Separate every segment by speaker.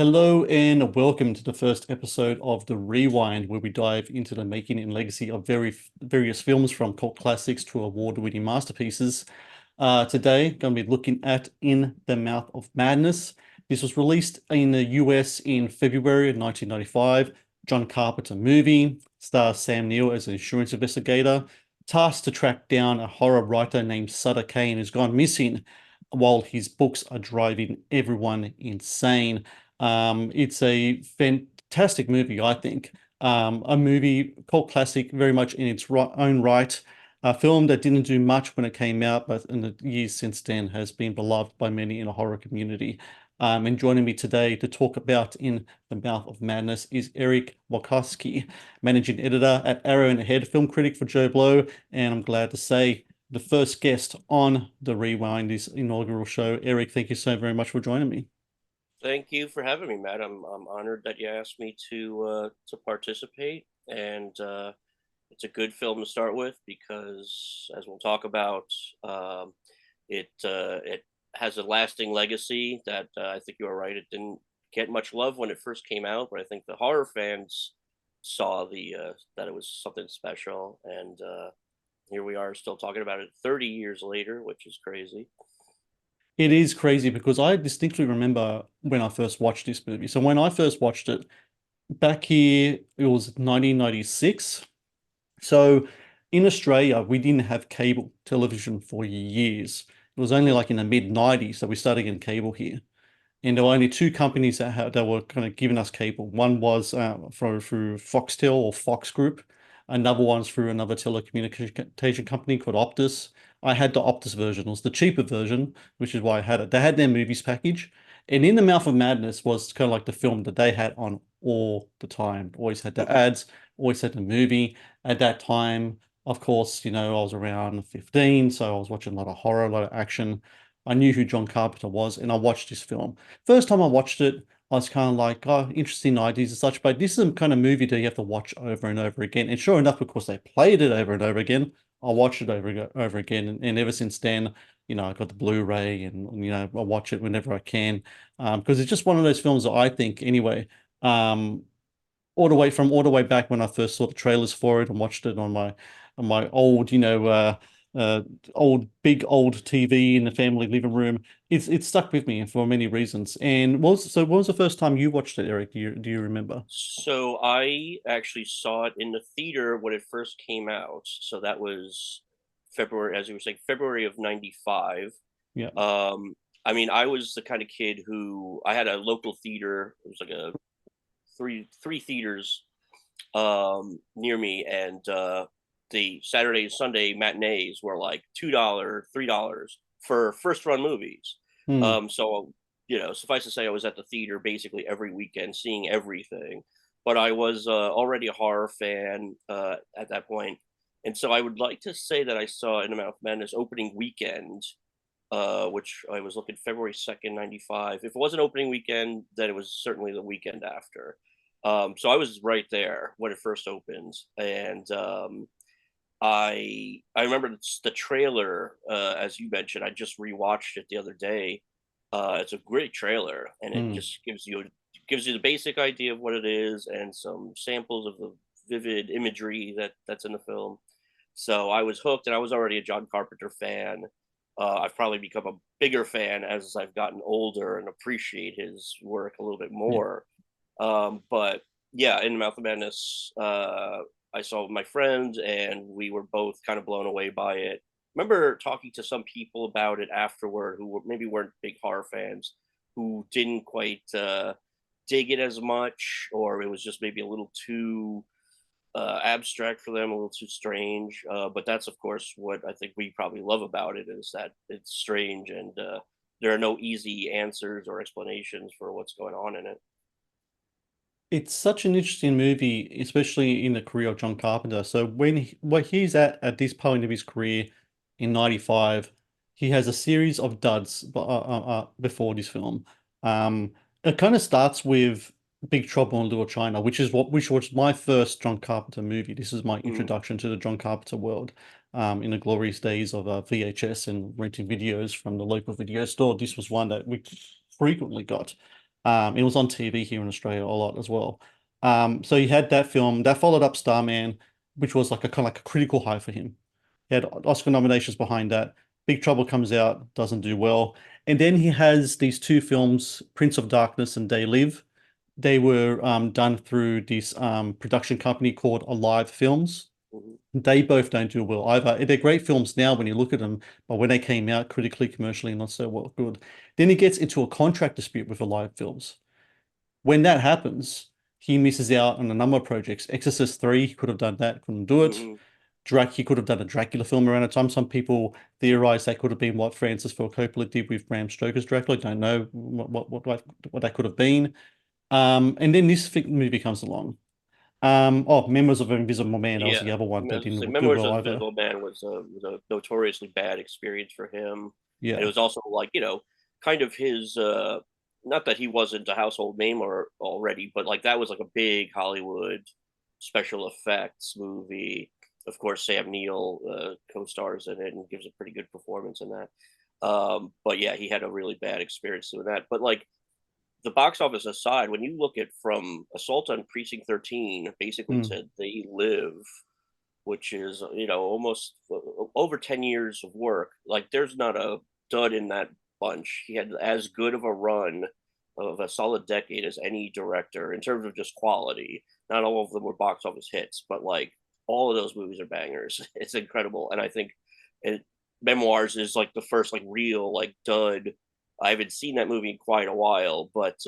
Speaker 1: Hello and welcome to the first episode of The Rewind, where we dive into the making and legacy of various films from cult classics to award-winning masterpieces. Today, going to be looking at In the Mouth of Madness. This was released in the US in February of 1995. John Carpenter movie, stars Sam Neill as an insurance investigator, tasked to track down a horror writer named Sutter Kane who's gone missing while his books are driving everyone insane. It's a fantastic movie, I think. A movie cult classic, very much in its own right. A film that didn't do much when it came out, but in the years since then has been beloved by many in the horror community. And joining me today to talk about In the Mouth of Madness is Eric Walkuski, managing editor at Arrow and Ahead, film critic for Joe Blow, and I'm glad to say the first guest on the Rewind, this inaugural show. Eric, thank you so very much for joining me.
Speaker 2: Thank you for having me, Matt. I'm honored that you asked me to participate, and it's a good film to start with because, as we'll talk about, it has a lasting legacy that I think you are right. It didn't get much love when it first came out, but I think the horror fans saw the that it was something special, and here we are still talking about it 30 years later, which is crazy.
Speaker 1: It is crazy because I distinctly remember when I first watched this movie. So when I first watched it back here, it was 1996. So in Australia, we didn't have cable television for years. It was only like in the mid 90s that we started getting cable here. And there were only two companies that were kind of giving us cable. One was through Foxtel or Fox Group. Another one's through another telecommunication company called Optus. I had the Optus version. It was the cheaper version, which is why I had it. They had their movies package. And In the Mouth of Madness was kind of like the film that they had on all the time. Always had the ads, always had the movie. At that time, of course, I was around 15, so I was watching a lot of horror, a lot of action. I knew who John Carpenter was, and I watched this film. First time I watched it, I was kind of like, oh, interesting ideas and such, but this is the kind of movie that you have to watch over and over again. And sure enough, because they played it over and over again, I watched it over again. And ever since then, I got the Blu-ray and, I watch it whenever I can. Because it's just one of those films that I think, anyway, um, all the way back when I first saw the trailers for it and watched it on my old, uh, old TV in the family living room. It's stuck with me for many reasons. And what was the first time you watched it, Eric? Do you remember?
Speaker 2: So I actually saw it in the theater when it first came out. So that was February, as you were saying, February of '95.
Speaker 1: Yeah.
Speaker 2: I mean, I was the kind of kid who I had a local theater. It was like a three theaters near me, and the Saturday and Sunday matinees were like $2, $3 for first run movies.
Speaker 1: Hmm.
Speaker 2: So suffice to say, I was at the theater basically every weekend, seeing everything. But I was already a horror fan at that point, and so I would like to say that I saw In the Mouth of Madness opening weekend, which I was looking February 2nd, '95. If it wasn't opening weekend, then it was certainly the weekend after. So I was right there when it first opened, and I remember the trailer, as you mentioned. I just rewatched it the other day. It's a great trailer, and it
Speaker 1: Hmm.
Speaker 2: just gives you the basic idea of what it is and some samples of the vivid imagery that's in the film. So I was hooked, and I was already a John Carpenter fan. I've probably become a bigger fan as I've gotten older and appreciate his work a little bit
Speaker 1: Yeah.
Speaker 2: more. But yeah, in Mouth of Madness, I saw with my friends, and we were both kind of blown away by it. Remember talking to some people about it afterward who maybe weren't big horror fans, who didn't quite dig it as much, or it was just maybe a little too abstract for them, a little too strange. But that's, of course, what I think we probably love about it, is that it's strange, and there are no easy answers or explanations for what's going on in it.
Speaker 1: It's such an interesting movie, especially in the career of John Carpenter. So where he's at this point of his career in 95, he has a series of duds before this film. Um, it kind of starts with Big Trouble in Little China, which was my first John Carpenter movie. This is my
Speaker 2: Mm.
Speaker 1: introduction to the John Carpenter world. In the glorious days of VHS and renting videos from the local video store, this was one that we frequently got. It was on TV here in Australia a lot as well. So he had that film that followed up Starman, which was like a kind of like a critical high for him. He had Oscar nominations behind that. Big Trouble comes out, doesn't do well. And then he has these two films, Prince of Darkness and They Live. They were done through this production company called Alive Films.
Speaker 2: Mhm.
Speaker 1: They both don't do well either. They're great films now when you look at them, but when they came out critically, commercially, not so well good. Then he gets into a contract dispute with Alive Films. When that happens, he misses out on a number of projects. Exorcist 3, he could have done that, couldn't do it.
Speaker 2: Mhm.
Speaker 1: He could have done a Dracula film around the time. Some people theorize that could have been what Francis Ford Coppola did with Bram Stoker's Dracula. Don't know what that could have been. And then this movie comes along. Members of Invisible Man, that was
Speaker 2: Yeah,
Speaker 1: the other one that
Speaker 2: so
Speaker 1: didn't do
Speaker 2: Memoirs
Speaker 1: well
Speaker 2: of the
Speaker 1: either.
Speaker 2: Invisible Man was a notoriously bad experience for him, and it
Speaker 1: Yeah.
Speaker 2: was also like kind of his not that he wasn't a household name or already, but like that was like a big Hollywood special effects movie. Of course, Sam Neill co-stars in it and gives a pretty good performance in that. But yeah, he had a really bad experience doing that. But like the box office aside, when you look at from Assault on Precinct 13 basically
Speaker 1: Mm.
Speaker 2: to They Live, which is almost over 10 years of work, like there's not a dud in that bunch. He had as good of a run of a solid decade as any director in terms of just quality. Not all of them were box office hits, but like all of those movies are bangers. It's incredible, and I think it, Memoirs is like the first like real like dud. I haven't seen that movie in quite a while, but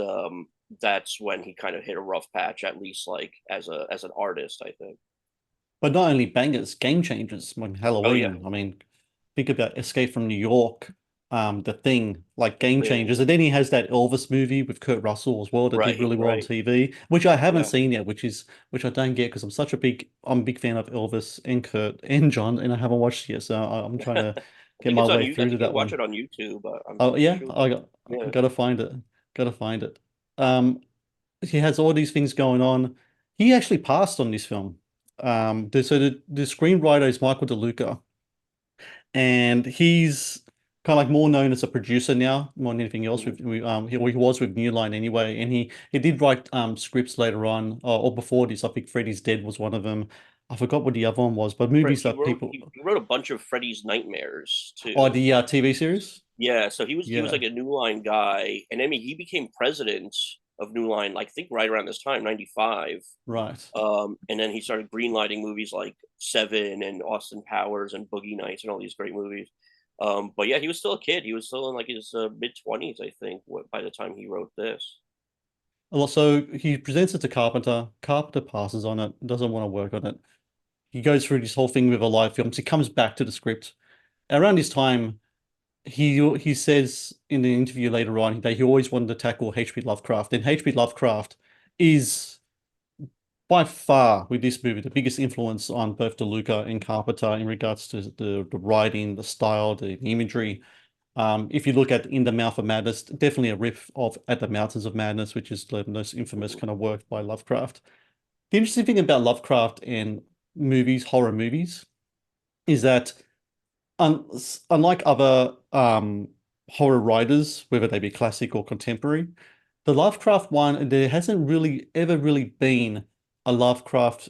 Speaker 2: that's when he kind of hit a rough patch, at least like as an artist, I think.
Speaker 1: But not only bangers, game changers, like
Speaker 2: Oh yeah,
Speaker 1: Halloween. I mean, think about Escape from New York, The Thing, like
Speaker 2: the
Speaker 1: game
Speaker 2: thing.
Speaker 1: changers. And then he has that Elvis movie with Kurt Russell as well that did
Speaker 2: Right,
Speaker 1: really well on
Speaker 2: right.
Speaker 1: TV, which I haven't
Speaker 2: Yeah.
Speaker 1: seen yet, which I don't get because I'm a big fan of Elvis and Kurt and John, and I haven't watched it yet. So I'm trying to
Speaker 2: I
Speaker 1: get
Speaker 2: think
Speaker 1: my
Speaker 2: it's on
Speaker 1: way
Speaker 2: you. I
Speaker 1: through to
Speaker 2: think you
Speaker 1: that
Speaker 2: can watch
Speaker 1: one.
Speaker 2: it on YouTube.
Speaker 1: Oh
Speaker 2: I'm
Speaker 1: yeah,
Speaker 2: sure.
Speaker 1: I
Speaker 2: Yeah.
Speaker 1: gotta find it. Gotta find it. Um, he has all these things going on. He actually passed on this film. The screenwriter is Michael DeLuca, and he's kind of like more known as a producer now, more than anything else.
Speaker 2: Mhm.
Speaker 1: He was with New Line anyway, and he did write scripts later on, or before this. I think Freddy's Dead was one of them. I forgot what the other one was, but movies
Speaker 2: He
Speaker 1: that
Speaker 2: wrote
Speaker 1: people.
Speaker 2: he wrote a bunch of Freddy's Nightmares
Speaker 1: Oh,
Speaker 2: too.
Speaker 1: the TV series.
Speaker 2: Yeah, so he was
Speaker 1: Yeah,
Speaker 2: like a New Line guy, and I mean he became president of New Line, like, I think right around this time, 95.
Speaker 1: right.
Speaker 2: And then he started greenlighting movies like Seven and Austin Powers and Boogie Nights and all these great movies. But yeah, he was still a kid. He was still in like his mid 20s, I think, by the time he wrote this.
Speaker 1: Well, so he presents it to Carpenter. Carpenter passes on it, doesn't want to work on it. He goes through this whole thing with a live films. He comes back to the script. Around this time, he says in the interview later on that he always wanted to tackle H.P. Lovecraft, and H.P. Lovecraft is by far with this movie the biggest influence on both DeLuca and Carpenter in regards to the writing, the style, the imagery. If you look at In the Mouth of Madness, definitely a riff of At the Mountains of Madness, which is the most infamous
Speaker 2: Mhm.
Speaker 1: kind of work by Lovecraft. The interesting thing about Lovecraft and movies, horror movies, is that un unlike other horror writers, whether they be classic or contemporary, the Lovecraft one, there hasn't really ever really been a Lovecraft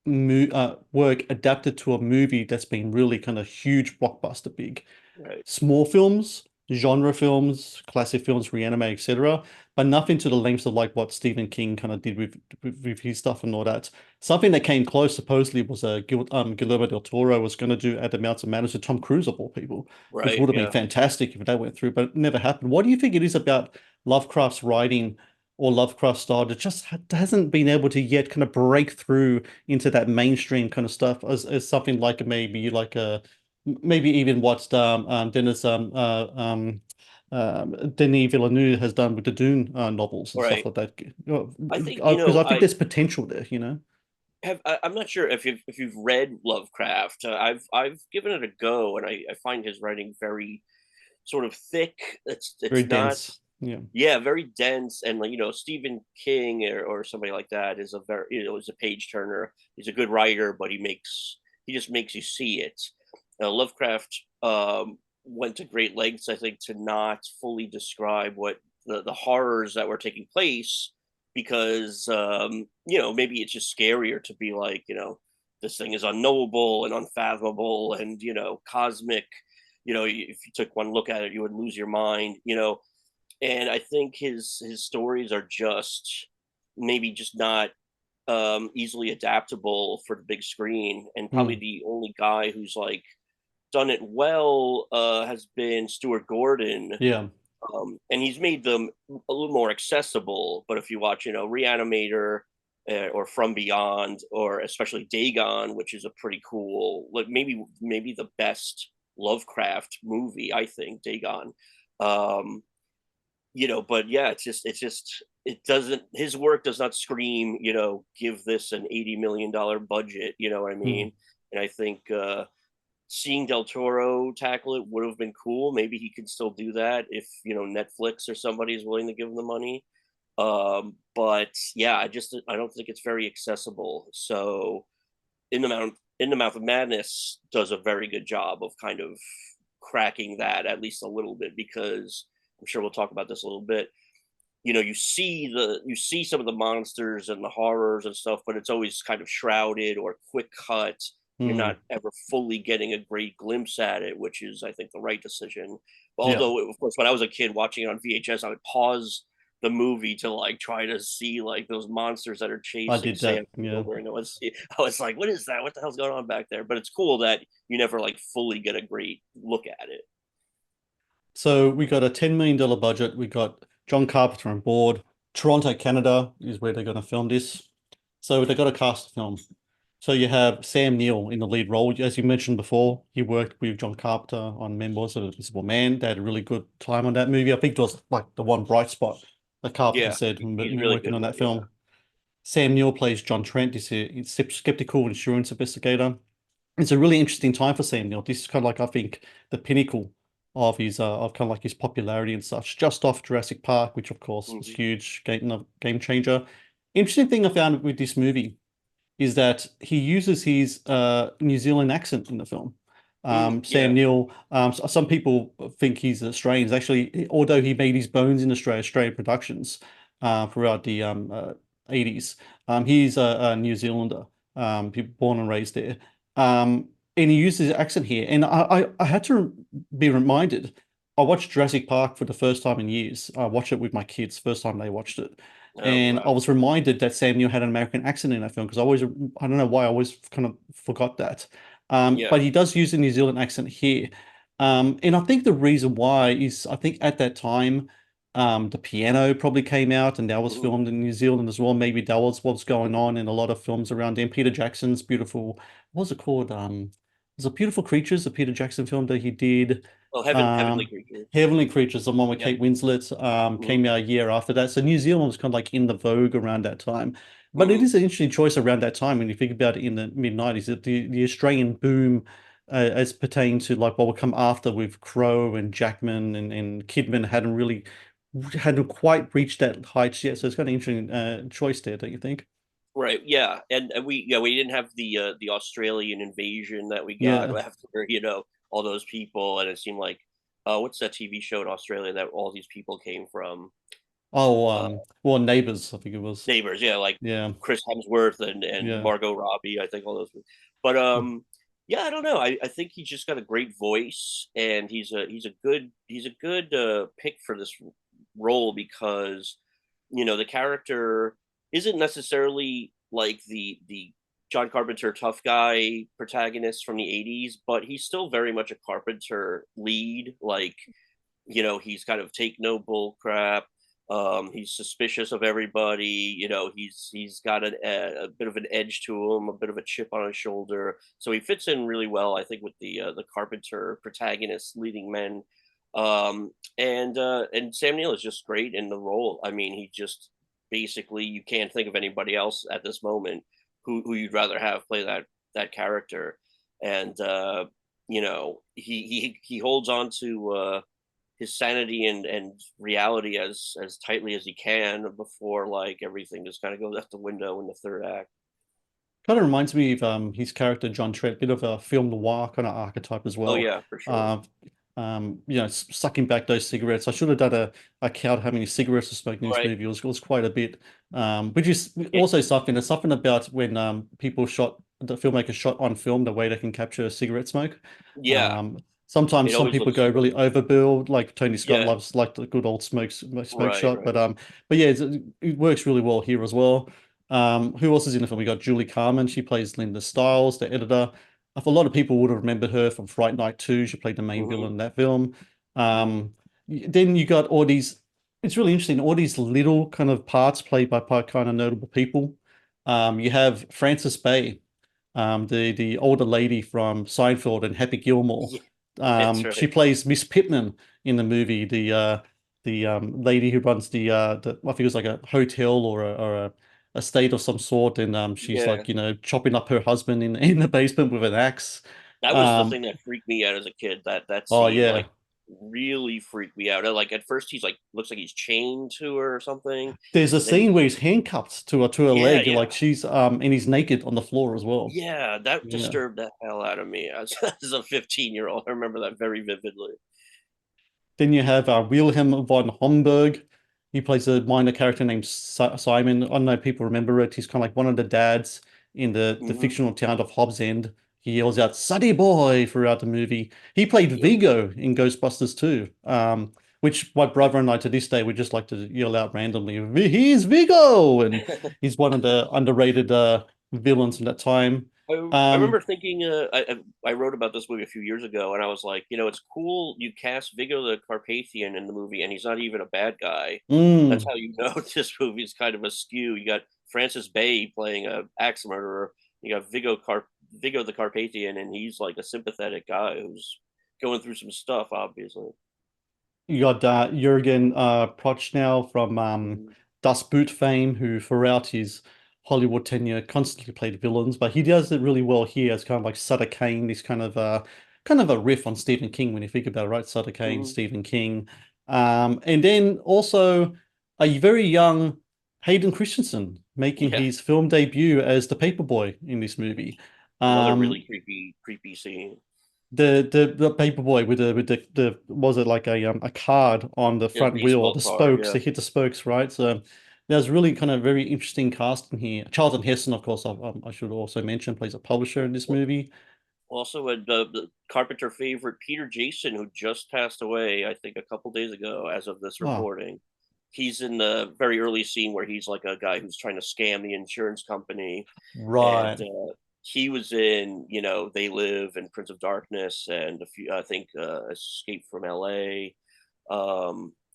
Speaker 1: work adapted to a movie that's been really kind of huge blockbuster big
Speaker 2: Right.
Speaker 1: small films, genre films, classic films, Reanimate, etc., but nothing to the lengths of like what Stephen King kind of did with his stuff and all that. Something that came close supposedly was Guillermo del Toro was going to do At the Mountains of Madness with Tom Cruise of all people, which
Speaker 2: Right.
Speaker 1: would have been
Speaker 2: Yeah.
Speaker 1: fantastic if that went through, but it never happened. What do you think it is about Lovecraft's writing or Lovecraft style that just hasn't been able to yet kind of break through into that mainstream kind of stuff as something like maybe like a maybe even what Denis Villeneuve has done with the Dune novels and stuff
Speaker 2: Right.
Speaker 1: like that.
Speaker 2: I think
Speaker 1: Because I think there's potential there, you know.
Speaker 2: I'm not sure if you've read Lovecraft. I've given it a go, and I find his writing very sort of thick.
Speaker 1: Very
Speaker 2: It's not.
Speaker 1: dense. Yeah.
Speaker 2: Yeah, very dense, and like Stephen King or somebody like that is a very is a page turner. He's a good writer, but he just makes you see it. Lovecraft went to great lengths, I think, to not fully describe what the horrors that were taking place, because maybe it's just scarier to be like, this thing is unknowable and unfathomable and cosmic. If you took one look at it, you would lose your mind. And I think his stories are just maybe just not easily adaptable for the big screen. And probably
Speaker 1: Mm.
Speaker 2: the only guy who's like done it well has been Stuart Gordon,
Speaker 1: Yeah.
Speaker 2: and he's made them a little more accessible. But if you watch, Reanimator, or From Beyond, or especially Dagon, which is a pretty cool, like maybe the best Lovecraft movie, I think, Dagon. Um, but yeah, it's just it doesn't his work does not scream, give this an $80 million budget, you know what I
Speaker 1: Mm.
Speaker 2: mean? And I think seeing Del Toro tackle it would have been cool. Maybe he can still do that if Netflix or somebody is willing to give him the money. But yeah, I don't think it's very accessible. So in the Mouth of Madness does a very good job of kind of cracking that at least a little bit, because I'm sure we'll talk about this a little bit. You see some of the monsters and the horrors and stuff, but it's always kind of shrouded or quick cut. You're
Speaker 1: Mm.
Speaker 2: not ever fully getting a great glimpse at it, which is, I think, the right decision.
Speaker 1: Yeah.
Speaker 2: Although, of course, when I was a kid watching it on VHS, I would pause the movie to like try to see like those monsters that are
Speaker 1: I
Speaker 2: chasing
Speaker 1: did that.
Speaker 2: Sam
Speaker 1: Yeah.
Speaker 2: Neill, and I was like, what is that? What the hell's going on back there? But it's cool that you never like fully get a great look at it.
Speaker 1: So we got a $10 million budget. We got John Carpenter on board. Toronto, Canada is where they're going to film this. So they got a cast of film. So you have Sam Neill in the lead role. As you mentioned before, he worked with John Carpenter on Memoirs of an Invisible Man. They had a really good time on that movie. I think it was like the one bright spot that Carpenter
Speaker 2: Yeah,
Speaker 1: said
Speaker 2: he's
Speaker 1: when
Speaker 2: really
Speaker 1: working
Speaker 2: good
Speaker 1: on
Speaker 2: with
Speaker 1: that
Speaker 2: yeah.
Speaker 1: film. Sam Neill plays John Trent. He's a skeptical insurance investigator. It's a really interesting time for Sam Neill. This is kind of like, I think, the pinnacle of his popularity and such, just off Jurassic Park, which of course was
Speaker 2: Mm-hmm.
Speaker 1: huge, game changer. Interesting thing I found with this movie is that he uses his New Zealand accent in the film. Sam
Speaker 2: Yeah.
Speaker 1: Neill, some people think he's Australian. Actually, although he made his bones in Australian productions throughout the 80s, he's a New Zealander, born and raised there. And he uses his accent here. And I had to be reminded. I watched Jurassic Park for the first time in years. I watched it with my kids, first time they watched it.
Speaker 2: Oh
Speaker 1: And I
Speaker 2: wow.
Speaker 1: was reminded that Sam Neill had an American accent in that film because I don't know why, I always kind of forgot that.
Speaker 2: Yeah.
Speaker 1: But he does use a New Zealand accent here. And I think the reason why is I think at that time, the piano probably came out and that was
Speaker 2: Mhm.
Speaker 1: filmed in New Zealand as well. Maybe that was what's going on in a lot of films around then. Peter Jackson's beautiful, what was it called? Was it Beautiful Creatures, the Peter Jackson film that he did?
Speaker 2: Oh, Heavenly
Speaker 1: Um,
Speaker 2: Creatures.
Speaker 1: Heavenly Creatures, the one with
Speaker 2: Yeah.
Speaker 1: Kate Winslet,
Speaker 2: Hmm.
Speaker 1: came out a year after that. So New Zealand was kind of like in the vogue around that time. But it
Speaker 2: Hmm.
Speaker 1: is an interesting choice around that time when you think about it in the mid 90s, that the Australian boom as pertaining to like what would come after with Crowe and Jackman and Kidman hadn't quite reached that heights yet. So it's kind of interesting choice there, don't you think?
Speaker 2: Right. Yeah. And we didn't have the Australian invasion that we got
Speaker 1: Yeah.
Speaker 2: after all those people, and it seemed like what's that TV show in Australia that all these people came from?
Speaker 1: Oh,
Speaker 2: Uh,
Speaker 1: well, Neighbours, I think it was.
Speaker 2: Neighbors. Yeah, like
Speaker 1: Yeah.
Speaker 2: Chris Hemsworth and
Speaker 1: Yeah.
Speaker 2: Margot Robbie. I think all those. But yeah, I don't know. I think he's just got a great voice, and he's a good pick for this role, because the character isn't necessarily like the John Carpenter tough guy protagonist from the 80s, but he's still very much a Carpenter lead. Like, he's kind of take no bull crap. He's suspicious of everybody. He's got a bit of an edge to him, a bit of a chip on his shoulder. So he fits in really well, I think, with the Carpenter protagonist leading men. And Sam Neill is just great in the role. I mean, he just basically, you can't think of anybody else at this moment who you'd rather have play that character. And he holds on to his sanity and reality as tightly as he can before like everything just kind of goes out the window in the third act.
Speaker 1: Kind of reminds me of his character John Trent, bit of a film noir kind of archetype as
Speaker 2: Oh
Speaker 1: well.
Speaker 2: yeah, for sure.
Speaker 1: Uh, sucking back those cigarettes. I should have done a count how many cigarettes are smoked in this
Speaker 2: Right.
Speaker 1: movie. It was quite a bit. Which is also something. There's something about when the filmmakers shot on film, the way they can capture cigarette smoke.
Speaker 2: Yeah,
Speaker 1: Um, Sometimes
Speaker 2: it
Speaker 1: some
Speaker 2: always
Speaker 1: people
Speaker 2: looks
Speaker 1: go
Speaker 2: super.
Speaker 1: really overboard, like Tony Scott
Speaker 2: Yeah,
Speaker 1: loves like the good old smoke
Speaker 2: right,
Speaker 1: shot. But
Speaker 2: right.
Speaker 1: yeah, it works really well here as well. Who else is in the film? We got Julie Carmen. She plays Linda Stiles, the editor. A lot of people would have remembered her from Fright Night 2. She played the main
Speaker 2: Hmm.
Speaker 1: villain in that film.
Speaker 2: Hmm.
Speaker 1: Then you got all these, it's really interesting, all these little kind of parts played by kind of notable people. You have Frances Bay, the older lady from Seinfeld and Happy Gilmore.
Speaker 2: Yeah, that's
Speaker 1: She
Speaker 2: right.
Speaker 1: plays Miss Pittman in the movie, the lady who runs I think it was like a hotel or a estate of some sort, and she's
Speaker 2: Yeah,
Speaker 1: like chopping up her husband in the basement with an axe.
Speaker 2: that was the
Speaker 1: Um,
Speaker 2: thing that freaked me out as a kid. That
Speaker 1: oh
Speaker 2: scene
Speaker 1: yeah,
Speaker 2: like really freaked me out. Like at first he's like looks like he's chained to her or something,
Speaker 1: there's a
Speaker 2: and then he,
Speaker 1: scene where he's handcuffed to a
Speaker 2: yeah,
Speaker 1: leg,
Speaker 2: yeah,
Speaker 1: like she's and he's naked on the floor as well.
Speaker 2: yeah. That
Speaker 1: Yeah.
Speaker 2: disturbed the hell out of me as a 15-year-old. I remember that very vividly.
Speaker 1: Then you have Wilhelm von Homburg. He plays a minor character named Simon. I don't know if people remember it. He's kind of like one of the dads in the
Speaker 2: Hmm.
Speaker 1: fictional town of Hobbs End. He yells out "Sunny boy" throughout the movie. He played
Speaker 2: Yep.
Speaker 1: Vigo in Ghostbusters too, which my brother and I to this day would just like to yell out randomly, "He's Vigo!" And he's one of the underrated villains from that time.
Speaker 2: I
Speaker 1: Um,
Speaker 2: remember thinking, I wrote about this movie a few years ago, and I was like, it's cool you cast Viggo the Carpathian in the movie, and he's not even a bad guy. That's
Speaker 1: mm,
Speaker 2: how you know this movie is kind of askew. You got Francis Bay playing a axe murderer. You got Viggo the Carpathian, and he's like a sympathetic guy who's going through some stuff, obviously.
Speaker 1: You got Jurgen Prochnow from
Speaker 2: Mhm.
Speaker 1: Das Boot fame, who throughout his Hollywood tenure constantly played villains, but he does it really well here as kind of like Sutter Kane, this kind of a riff on Stephen King when you think about it, right? Sutter Kane,
Speaker 2: Mhm.
Speaker 1: Stephen King. And then also a very young Hayden Christensen making
Speaker 2: Yeah,
Speaker 1: his film debut as the paperboy in this movie.
Speaker 2: another really
Speaker 1: Um,
Speaker 2: creepy scene.
Speaker 1: the paperboy with the was it like a card on the
Speaker 2: Yeah,
Speaker 1: front wheel,
Speaker 2: baseball
Speaker 1: the
Speaker 2: card.
Speaker 1: spokes,
Speaker 2: Yeah.
Speaker 1: they hit the spokes, right? So there's really kind of very interesting casting here. Charlton Heston, of course, I should also mention, plays a publisher in this movie.
Speaker 2: Also, the Carpenter favorite Peter Jason, who just passed away, I think a couple days ago, as of this
Speaker 1: Wow.
Speaker 2: recording. He's in the very early scene where he's like a guy who's trying to scam the insurance company, and
Speaker 1: Right.
Speaker 2: he was in, They Live and Prince of Darkness, and a few, I think, Escape from L.A.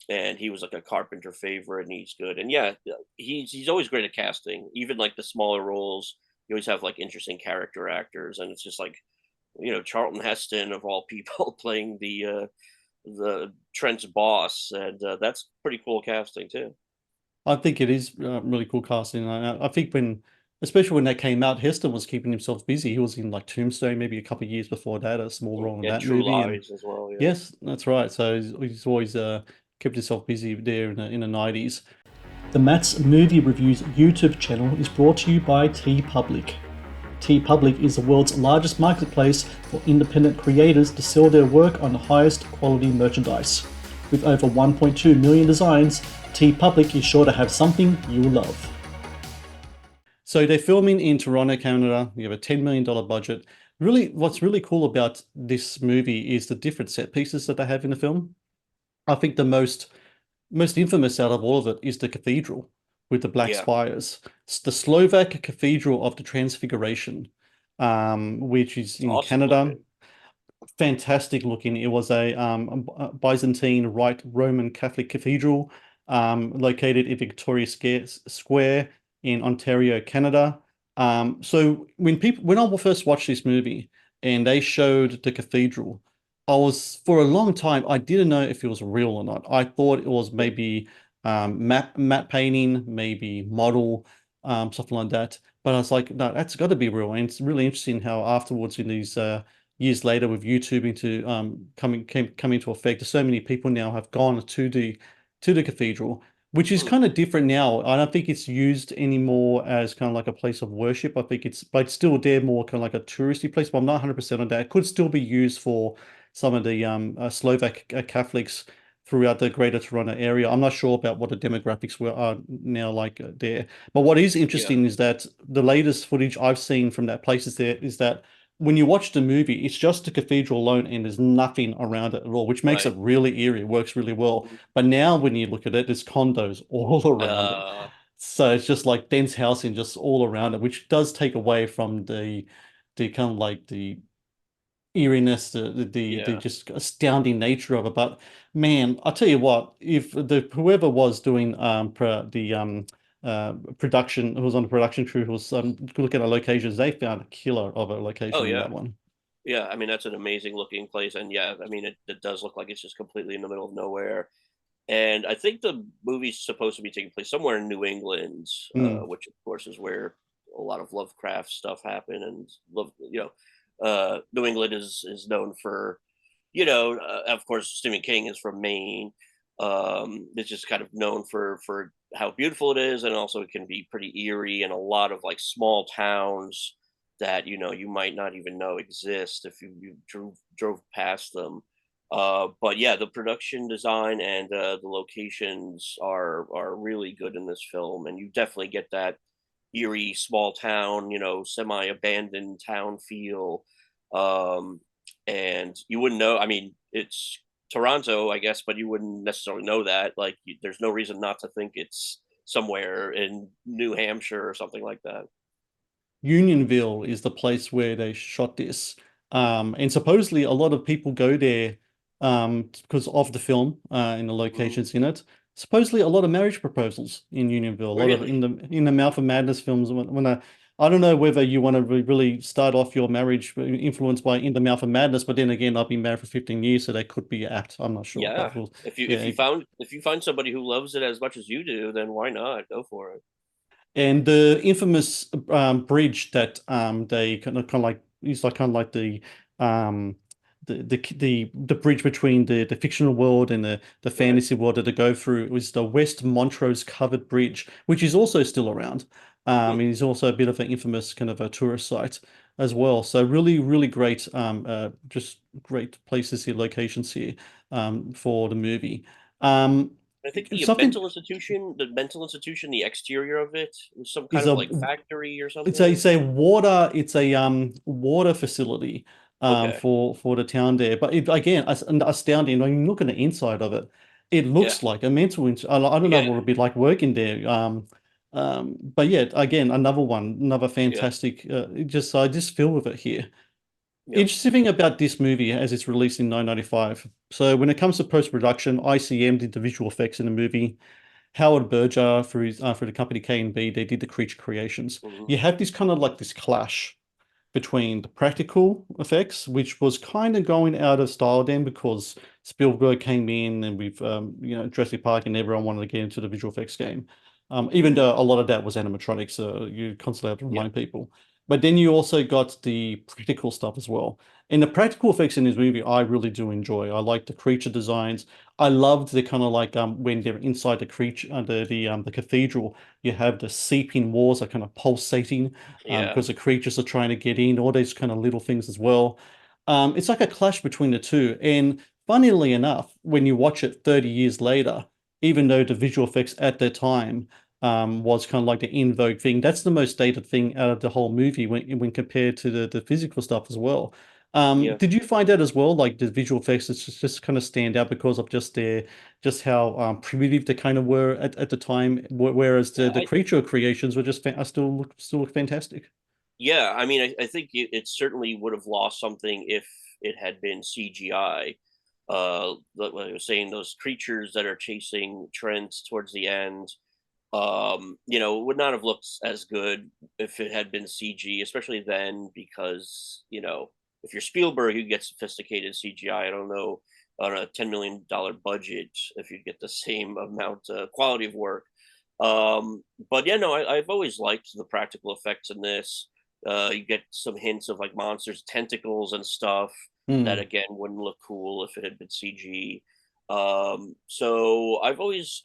Speaker 2: And he was like a Carpenter favorite, and he's good. And yeah, he's always great at casting, even like the smaller roles. You always have like interesting character actors, and it's just like Charlton Heston of all people playing the Trent's boss, and that's pretty cool casting too.
Speaker 1: I think it is really cool casting. I think especially when that came out, Heston was keeping himself busy. He was in like Tombstone maybe a couple of years before that, a small role in
Speaker 2: And
Speaker 1: that
Speaker 2: True
Speaker 1: movie, and
Speaker 2: Lies as well. Yeah.
Speaker 1: yes, that's right. So he's always kept himself busy there in the 90s. The Matt's Movie Reviews YouTube channel is brought to you by TeePublic. TeePublic is the world's largest marketplace for independent creators to sell their work on the highest quality merchandise. With over 1.2 million designs, TeePublic is sure to have something you'll love. So they're filming in Toronto, Canada. You have a $10 million budget. Really, what's really cool about this movie is the different set pieces that they have in the film. I think the most infamous out of all of it is the cathedral with the black
Speaker 2: Yeah.
Speaker 1: spires. It's the Slovak Cathedral of the Transfiguration, which is
Speaker 2: It's
Speaker 1: in
Speaker 2: awesome
Speaker 1: Canada.
Speaker 2: looking.
Speaker 1: Fantastic looking. It was a Byzantine Rite Roman Catholic cathedral located in Square in Ontario, Canada. So when I first watched this movie and they showed the cathedral, for a long time I didn't know if it was real or not. I thought it was
Speaker 2: Yeah.
Speaker 1: maybe matte painting, maybe model, something like that. But I was like, no, that's got to be real. And it's really interesting how afterwards in these years later with YouTube into coming into effect, so many people now have gone to the cathedral, which is
Speaker 2: Hmm.
Speaker 1: kind of different now. I don't think it's used anymore as kind of like a place of worship. But it's still there more kind of like a touristy place, but I'm not 100% on that. It could still be used for some of the Slovak Catholics throughout the Greater Toronto area. I'm not sure about what the demographics were are now like there. But what is
Speaker 2: Yeah.
Speaker 1: interesting is that the latest footage I've seen from that place is that when you watch the movie, it's just the cathedral alone and there's nothing around it at all, which makes it
Speaker 2: Right.
Speaker 1: really eerie. It works really well.
Speaker 2: Mhm.
Speaker 1: But now when you look at it, there's condos all around it.
Speaker 2: Uh,
Speaker 1: So it's just like dense housing just all around it, which does take away from the kind of like the eeriness, the
Speaker 2: yeah.
Speaker 1: just astounding nature of it. But man, I'll tell you what, if the whoever was doing production, who was on the production crew, who was looking at locations, they found a killer of a
Speaker 2: Oh
Speaker 1: location in
Speaker 2: yeah.
Speaker 1: that one.
Speaker 2: Yeah. I mean, that's an amazing looking place, and yeah, I mean, it does look like it's just completely in the middle of nowhere. And I think the movie's supposed to be taking place somewhere in New England,
Speaker 1: Mm,
Speaker 2: which of course is where a lot of Lovecraft stuff happened. And love, New England is known for, of course, Stephen King is from Maine. It's just kind of known for how beautiful it is, and also it can be pretty eerie, and a lot of like small towns that you might not even know exist if you drove past them. But yeah, the production design and the locations are really good in this film, and you definitely get that eerie small town, semi abandoned town feel. Um, and you wouldn't know. I mean, it's Toronto, I guess, but you wouldn't necessarily know that. Like, there's no reason not to think it's somewhere in New Hampshire or something like that.
Speaker 1: Unionville is the place where they shot this. And supposedly a lot of people go there because of the film and the
Speaker 2: Mhm.
Speaker 1: locations in it. Supposedly a lot of marriage proposals in Unionville. A lot of
Speaker 2: Really?
Speaker 1: in the Mouth of Madness films. I don't know whether you want to really start off your marriage influenced by In the Mouth of Madness, but then again, I've been married for 15 years, so they could be apt. I'm not sure, but
Speaker 2: Yeah.
Speaker 1: we'll,
Speaker 2: If you if
Speaker 1: yeah.
Speaker 2: you found if you find somebody who loves it as much as you do, then why not go for it?
Speaker 1: And the infamous bridge that they kind of like is like kind of like um the bridge between the fictional world and the
Speaker 2: Right.
Speaker 1: fantasy world that they go through was the West Montrose Covered Bridge, which is also still around.
Speaker 2: Hmm.
Speaker 1: And is also a bit of an infamous kind of a tourist site as well. So really, really great, just great places here, locations here, for the movie. Um,
Speaker 2: I think the
Speaker 1: something
Speaker 2: mental institution, the exterior of it was some
Speaker 1: is
Speaker 2: kind of
Speaker 1: a
Speaker 2: like factory or
Speaker 1: it's
Speaker 2: something.
Speaker 1: a water water facility
Speaker 2: Okay.
Speaker 1: for the town there. But it, again, astounding. When you look at the inside of it, it
Speaker 2: Yeah.
Speaker 1: looks like a mental. I don't know
Speaker 2: Yeah.
Speaker 1: what it'd be like working there. But yeah, again, another one, another
Speaker 2: Yeah.
Speaker 1: fantastic. I just feel with it here.
Speaker 2: Yep.
Speaker 1: Interesting thing about this movie as it's released in 1995. So when it comes to post-production, ICM did the visual effects in the movie. Howard Berger for the company K&B, they did the creature creations.
Speaker 2: Hmm.
Speaker 1: You have this kind of like this clash between the practical effects, which was kind of going out of style then because Spielberg came in and we've Jurassic Park and everyone wanted to get into the visual effects game. Even
Speaker 2: Hmm.
Speaker 1: though a lot of that was animatronics, so you constantly have to
Speaker 2: Yeah.
Speaker 1: remind people. But then you also got the practical stuff as well. And the practical effects in this movie, I really do enjoy. I like the creature designs. I loved the kind of like when they're inside the creature the cathedral, you have the seeping walls are kind of pulsating
Speaker 2: Yeah.
Speaker 1: because the creatures are trying to get in, all these kind of little things as well. It's like a clash between the two. And funnily enough, when you watch it 30 years later, even though the visual effects at the time was kind of like the in vogue thing, that's the most dated thing out of the whole movie when compared to the physical stuff as well.
Speaker 2: Yeah.
Speaker 1: Did you find that as well? Like the visual effects just kind of stand out because of just how primitive they kind of were at the time, whereas
Speaker 2: Yeah.
Speaker 1: the creature creations were just are still look fantastic.
Speaker 2: Yeah. I mean, I think it certainly would have lost something if it had been CGI. Like I was saying, those creatures that are chasing Trent towards the end, would not have looked as good if it had been CG, especially then, because, if you're Spielberg, you get sophisticated CGI. I don't know on a $10 million budget if you'd get the same amount quality of work. But yeah, no, I've always liked the practical effects in this. You get some hints of like monsters, tentacles, and stuff that
Speaker 1: Hmm.
Speaker 2: again wouldn't look cool if it had been CG. So I've always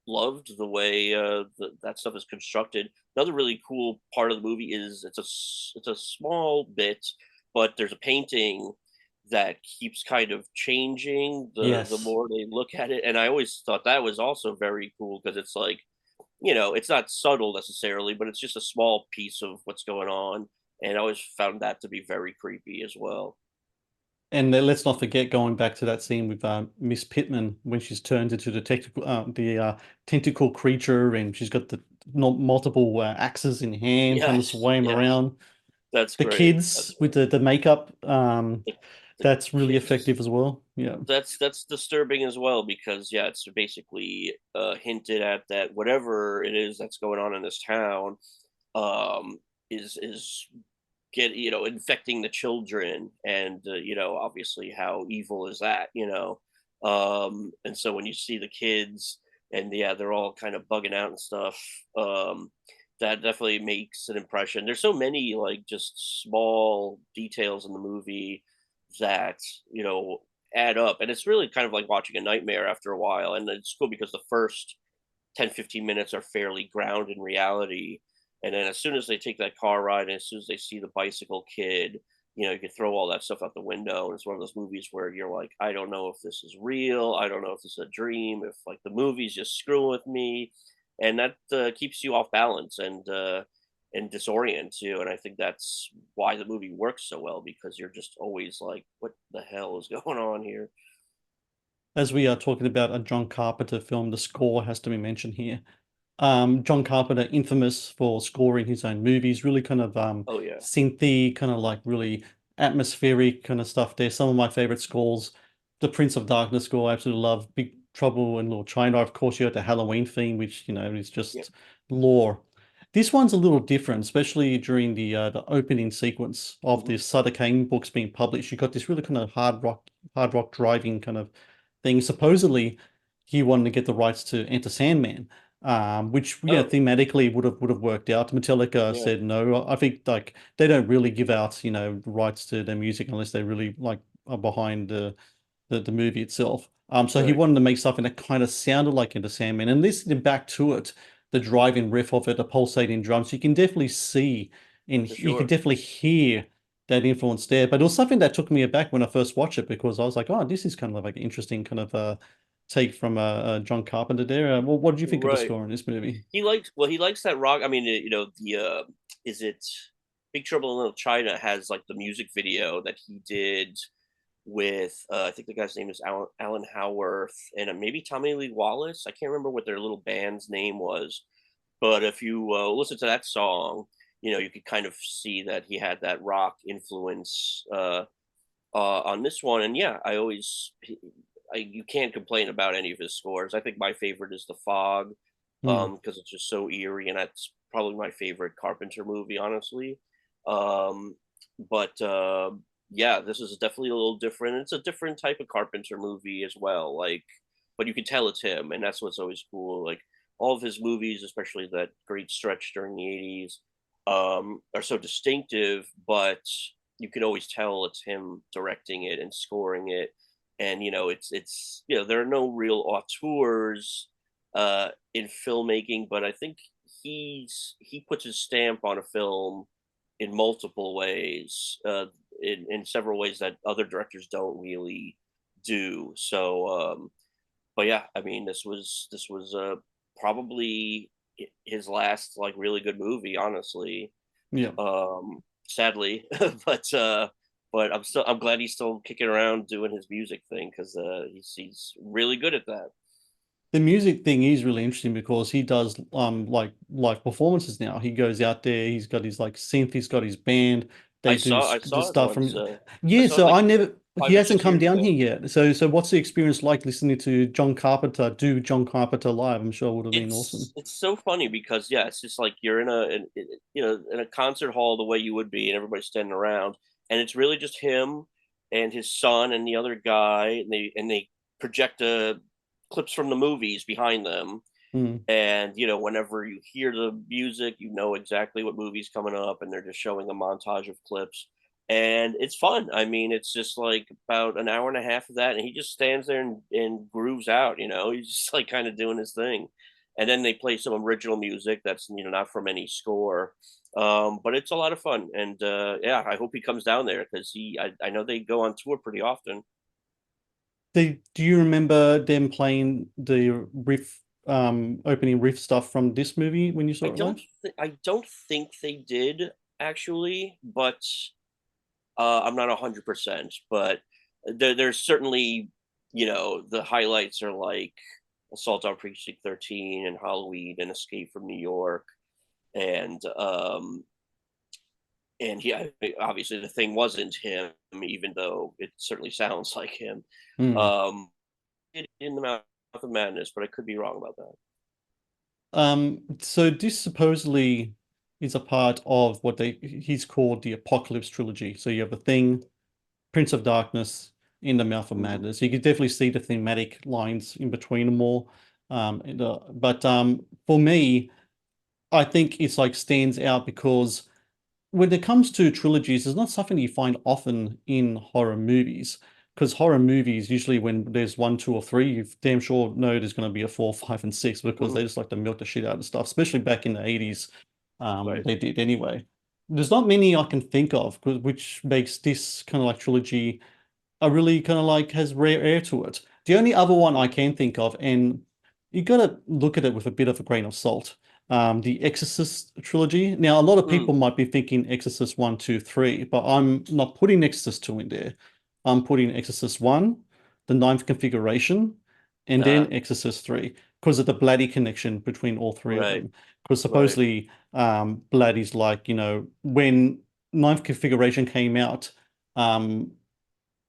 Speaker 2: loved the way that stuff is constructed. Another really cool part of the movie is it's a small bit, but there's a painting that keeps kind of changing the
Speaker 1: Yes.
Speaker 2: more they look at it. And I always thought that was also very cool because it's like, it's not subtle necessarily, but it's just a small piece of what's going on. And I always found that to be very creepy as well.
Speaker 1: And then let's not forget going back to that scene with Miss Pittman when she's turned into the tentacle creature, and she's got the multiple axes in hand, trying to
Speaker 2: Yes,
Speaker 1: sway him
Speaker 2: yes,
Speaker 1: around.
Speaker 2: that's
Speaker 1: The
Speaker 2: great. That's
Speaker 1: kids with
Speaker 2: great.
Speaker 1: the makeup,
Speaker 2: The, the
Speaker 1: that's really
Speaker 2: kids,
Speaker 1: effective as well. Yeah.
Speaker 2: that's disturbing as well because yeah, it's basically hinted at that whatever it is that's going on in this town um, is get infecting the children, and obviously how evil is that, and so when you see the kids and yeah, they're all kind of bugging out and stuff, um that definitely makes an impression. There's so many like just small details in the movie that you know add up, and it's really kind of like watching a nightmare after a while. And it's cool because the first 10-15 minutes are fairly grounded in reality. And then as soon as they take that car ride and as soon as they see the bicycle kid, you can throw all that stuff out the window. And it's one of those movies where you're like, I don't know if this is real. I don't know if this is a dream, if like the movie's just screwing with me. And that keeps you off balance and disorient you. And I think that's why the movie works so well because you're just always like, what the hell is going on here?
Speaker 1: As we are talking about a John Carpenter film, the score has to be mentioned here. John Carpenter, infamous for scoring his own movies, really kind of
Speaker 2: Oh, yeah.
Speaker 1: synthy, kind of like really atmospheric kind of stuff there. Some of my favorite scores, the Prince of Darkness score, I absolutely love. Big Trouble in Little China, of course, you got the Halloween theme, which is
Speaker 2: Yeah.
Speaker 1: just lore. This one's a little different, especially during the opening sequence of
Speaker 2: Hmm.
Speaker 1: the Sutter Kane books being published. You got this really kind of hard rock driving kind of thing. Supposedly, he wanted to get the rights to Enter Sandman, which
Speaker 2: Oh,
Speaker 1: thematically would have worked out. Metallica
Speaker 2: yeah.
Speaker 1: said no. I think like they don't really give out rights to their music unless they really like are behind the movie itself. So he
Speaker 2: Right.
Speaker 1: wanted to make something that kind of sounded like Enter Sandman, and listening back to it, the driving riff of it, the pulsating drums, you can definitely see and
Speaker 2: For
Speaker 1: you can
Speaker 2: sure.
Speaker 1: definitely hear that influence there. But it was something that took me aback when I first watched it because I was like, oh, this is kind of like an interesting kind of take from John Carpenter there. Well, what did you think of the
Speaker 2: Right.
Speaker 1: score in this movie?
Speaker 2: He likes that rock. I mean, the is it Big Trouble in Little China has like the music video that he did with I think the guy's name is Alan Howarth and maybe Tommy Lee Wallace. I can't remember what their little band's name was, but if you listen to that song, you could kind of see that he had that rock influence on this one. And yeah, you can't complain about any of his scores. I think my favorite is The Fog,
Speaker 1: Hmm.
Speaker 2: because it's just so eerie, and that's probably my favorite Carpenter movie, honestly. Um, but yeah, this is definitely a little different. It's a different type of Carpenter movie as well. Like, but you can tell it's him, and that's what's always cool. Like all of his movies, especially that great stretch during the '80s, are so distinctive, but you can always tell it's him directing it and scoring it. And it's there are no real auteurs in filmmaking, but I think he puts his stamp on a film in multiple ways, in several ways that other directors don't really do. So, but yeah, I mean, this was probably his last like really good movie, honestly.
Speaker 1: Yeah.
Speaker 2: Sadly, but I'm glad he's still kicking around doing his music thing because he's really good at that.
Speaker 1: The music thing is really interesting because he does like live performances now. He goes out there, he's got his like synth, he's got his band. They do
Speaker 2: I
Speaker 1: the
Speaker 2: saw it
Speaker 1: stuff
Speaker 2: once.
Speaker 1: from
Speaker 2: I
Speaker 1: yeah.
Speaker 2: saw it
Speaker 1: So
Speaker 2: like
Speaker 1: I never he
Speaker 2: five or
Speaker 1: hasn't
Speaker 2: six
Speaker 1: come
Speaker 2: years
Speaker 1: down
Speaker 2: ago.
Speaker 1: here yet. So what's the experience like listening to John Carpenter do John Carpenter live? I'm sure it would have been awesome.
Speaker 2: It's so funny because yeah, it's just like you're in a concert hall the way you would be, and everybody's standing around, and it's really just him and his son and the other guy, and they project clips from the movies behind them.
Speaker 1: Hmm.
Speaker 2: And whenever you hear the music, you know exactly what movie's coming up, and they're just showing a montage of clips, and it's fun. I mean, it's just like about an hour and a half of that, and he just stands there and grooves out. He's just like kind of doing his thing, and then they play some original music that's not from any score. But it's a lot of fun, and yeah, I hope he comes down there because I know they go on tour pretty often.
Speaker 1: Do you remember them playing the opening riff stuff from this movie when you saw it live?
Speaker 2: I don't think they did actually, but I'm not 100%. But there's certainly the highlights are like Assault on Precinct 13 and Halloween and Escape from New York, and yeah, obviously the thing wasn't him, even though it certainly sounds like him.
Speaker 1: Hmm.
Speaker 2: Um, in the Mouth of Madness, but I could be wrong about that.
Speaker 1: So this supposedly is a part of what he's called the Apocalypse trilogy. So you have The Thing, Prince of Darkness, In the Mouth of
Speaker 2: Mhm.
Speaker 1: Madness. You could definitely see the thematic lines in between them all. But for me, I think it's like stands out because when it comes to trilogies, it's not something you find often in horror movies. Because horror movies, usually when there's one, two, or three, you damn sure know there's going to be a four, five, and six because they
Speaker 2: Mhm.
Speaker 1: just like to milk the shit out of stuff, especially back in the 80s.
Speaker 2: Right.
Speaker 1: They did anyway. There's not many I can think of, which makes this kind of like trilogy a really kind of like has rare air to it. The only other one I can think of, and you got to look at it with a bit of a grain of salt, the Exorcist trilogy. Now, a lot of
Speaker 2: Mm.
Speaker 1: people might be thinking Exorcist 1, 2, 3, but I'm not putting Exorcist 2 in there. I'm putting Exorcist 1, the ninth configuration, and
Speaker 2: Uh,
Speaker 1: then Exorcist 3, because of the bloody connection between all three of
Speaker 2: right.
Speaker 1: them. Because
Speaker 2: Right.
Speaker 1: supposedly, Bladdy's like, when ninth configuration came out, um,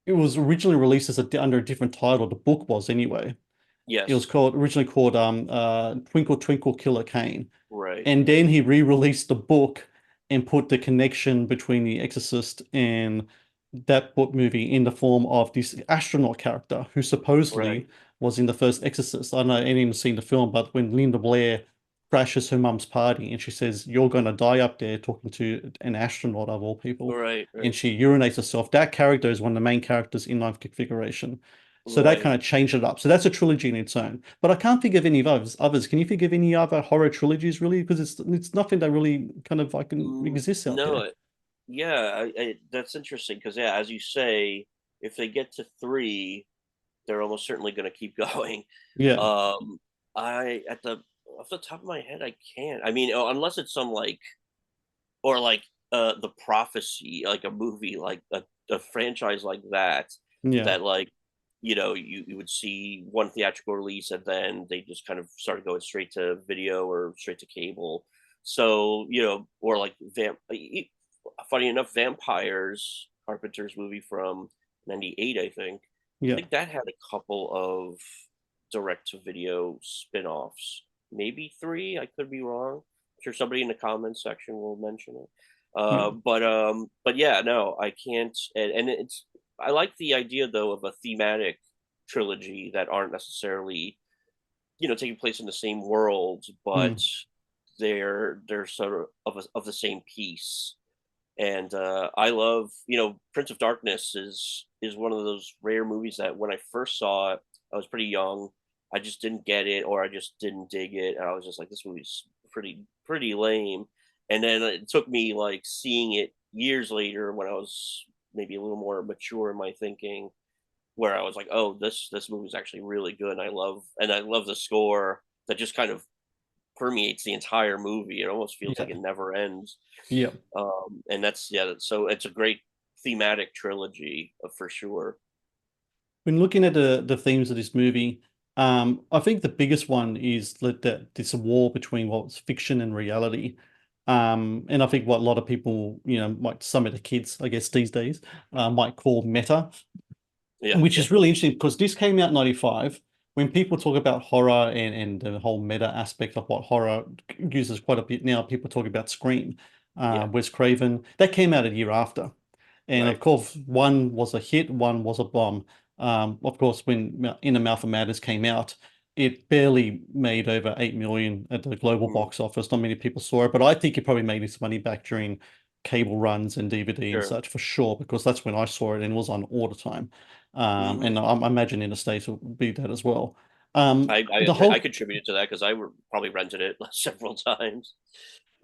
Speaker 1: it was originally released as under a different title. The book was anyway. It was
Speaker 2: Yes.
Speaker 1: called originally called Twinkle Twinkle Killer Kane.
Speaker 2: Right.
Speaker 1: And then he re-released the book and put the connection between The Exorcist and that book movie in the form of this astronaut character who
Speaker 2: Right.
Speaker 1: supposedly was in the first Exorcist. I know I ain't even seen the film, but when Linda Blair crashes her mum's party and she says, "You're gonna die up there," talking to an astronaut of all people,
Speaker 2: Right.
Speaker 1: and
Speaker 2: Right.
Speaker 1: she urinates herself. That character is one of the main characters in Ninth Configuration. So that
Speaker 2: Right.
Speaker 1: kind of changed it up. So that's a trilogy in its own. But I can't think of any of others. Can you think of any other horror trilogies really? Because it's nothing that really kind of like exists out
Speaker 2: No.
Speaker 1: there.
Speaker 2: Yeah. That's interesting because yeah, as you say, if they get to three, they're almost certainly going to keep going.
Speaker 1: Yeah.
Speaker 2: Um, I at the off the top of my head, I can't. I mean, unless it's some like or like the prophecy, like a movie, like a franchise like that,
Speaker 1: Yeah.
Speaker 2: that like you would see one theatrical release and then they just kind of started going straight to video or straight to cable. So or like funny enough, Vampires, Carpenter's movie from '98, I
Speaker 1: Yeah.
Speaker 2: think that had a couple of direct to video spin-offs, maybe three. I could be wrong. I'm sure somebody in the comments section will mention it.
Speaker 1: Yeah.
Speaker 2: But yeah, no, I can't. And it's I like the idea though of a thematic trilogy that aren't necessarily taking place in the same world, but
Speaker 1: Mm.
Speaker 2: they're sort of the same piece. And I love Prince of Darkness is one of those rare movies that when I first saw it, I was pretty young. I just didn't get it, or I just didn't dig it, and I was just like, this movie's pretty lame. And then it took me like seeing it years later when I was maybe a little more mature in my thinking, where I was like, oh, this movie's actually really good. And I love the score that just kind of permeates the entire movie. It almost feels like
Speaker 1: Yeah.
Speaker 2: it never ends.
Speaker 1: Yeah.
Speaker 2: And so it's a great thematic trilogy for sure.
Speaker 1: When looking at the themes of this movie, I think the biggest one is that this war between what's fiction and reality. And I think what a lot of people, might some of the kids, I guess these days, might call meta,
Speaker 2: Yeah,
Speaker 1: which
Speaker 2: yeah,
Speaker 1: is really interesting because this came out in 95. When people talk about horror and the whole meta aspect of what horror uses quite a bit now, people talk about Scream,
Speaker 2: yeah,
Speaker 1: Wes Craven. That came out a year after. And of
Speaker 2: right,
Speaker 1: course, one was a hit, one was a bomb. Of course, when In the Mouth of Madness came out, it barely made over 8 million at the global
Speaker 2: mm,
Speaker 1: box office. Not many people saw it, but I think it probably made its money back during cable runs and DVD and
Speaker 2: sure,
Speaker 1: such for sure, because that's when I saw it and it was on all the time.
Speaker 2: hmm
Speaker 1: And I imagine in the States it will be that as well. The
Speaker 2: I
Speaker 1: whole
Speaker 2: contributed to that because probably rented it several times.